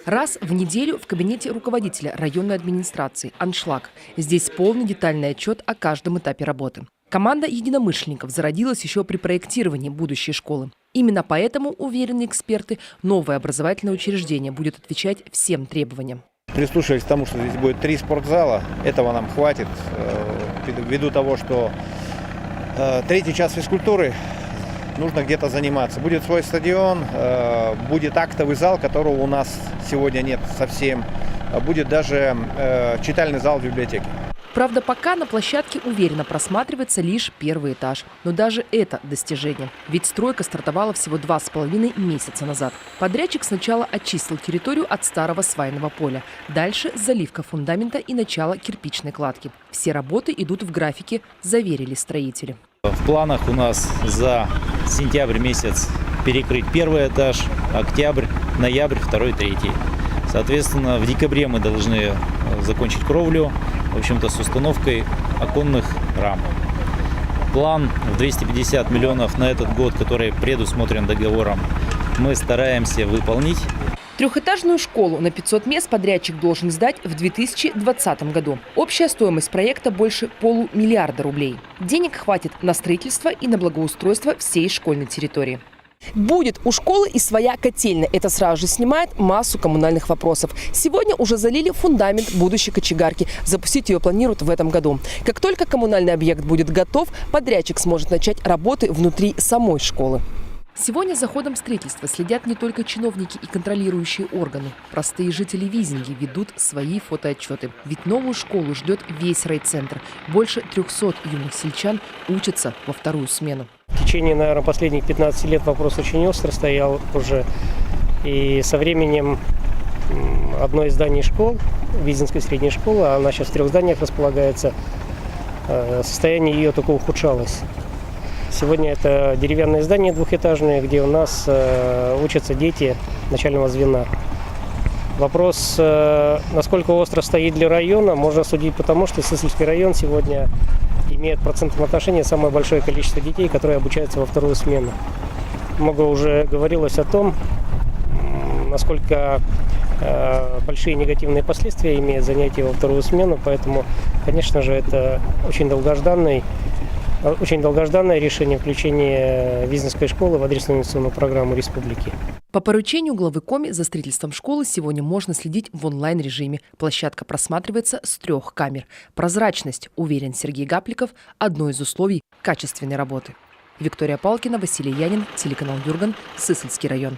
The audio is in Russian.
Раз в неделю в кабинете руководителя районной администрации аншлаг. Здесь полный детальный отчет о каждом этапе работы. Команда единомышленников зародилась еще при проектировании будущей школы. Именно поэтому, уверены эксперты, новое образовательное учреждение будет отвечать всем требованиям. Прислушивались к тому, что здесь будет 3 спортзала. Этого нам хватит, ввиду того, что 3-й час физкультуры нужно где-то заниматься. Будет свой стадион, будет актовый зал, которого у нас сегодня нет совсем. Будет даже читальный зал в библиотеке. Правда, пока на площадке уверенно просматривается лишь первый этаж. Но даже это достижение. Ведь стройка стартовала всего 2,5 месяца назад. Подрядчик сначала очистил территорию от старого свайного поля. Дальше заливка фундамента и начало кирпичной кладки. Все работы идут в графике, заверили строители. В планах у нас за сентябрь месяц перекрыть первый этаж, октябрь, ноябрь, 2-й, 3-й. Соответственно, в декабре мы должны закончить кровлю, в общем-то, с установкой оконных рам. План в 250 миллионов на этот год, который предусмотрен договором, мы стараемся выполнить. 3-этажную школу на 500 мест подрядчик должен сдать в 2020 году. Общая стоимость проекта больше $500 000 рублей. Денег хватит на строительство и на благоустройство всей школьной территории. Будет у школы и своя котельная. Это сразу же снимает массу коммунальных вопросов. Сегодня уже залили фундамент будущей кочегарки. Запустить ее планируют в этом году. Как только коммунальный объект будет готов, подрядчик сможет начать работы внутри самой школы. Сегодня за ходом строительства следят не только чиновники и контролирующие органы. Простые жители Визинги ведут свои фотоотчеты. Ведь новую школу ждет весь райцентр. Больше 300 юных сельчан учатся во 2-ю смену. В течение, наверное, последних 15 лет вопрос очень остро стоял уже. И со временем одно из зданий школ, Визинской средней школы, она сейчас в 3 зданиях располагается, состояние ее только ухудшалось. Сегодня это деревянное здание 2-этажное, где у нас учатся дети начального звена. Вопрос, насколько остро стоит для района, можно судить потому, что Сысольский район сегодня имеет в процентном отношении самое большое количество детей, которые обучаются во 2-ю смену. Много уже говорилось о том, насколько большие негативные последствия имеет занятие во 2-ю смену, поэтому, конечно же, это очень долгожданное решение включения Визинской школы в адресную инвестиционную программу республики. По поручению главы Коми за строительством школы сегодня можно следить в онлайн-режиме. Площадка просматривается с 3 камер. Прозрачность, уверен Сергей Гапликов, одно из условий качественной работы. Виктория Палкина, Василий Янин, телеканал Дюрган, Сысольский район.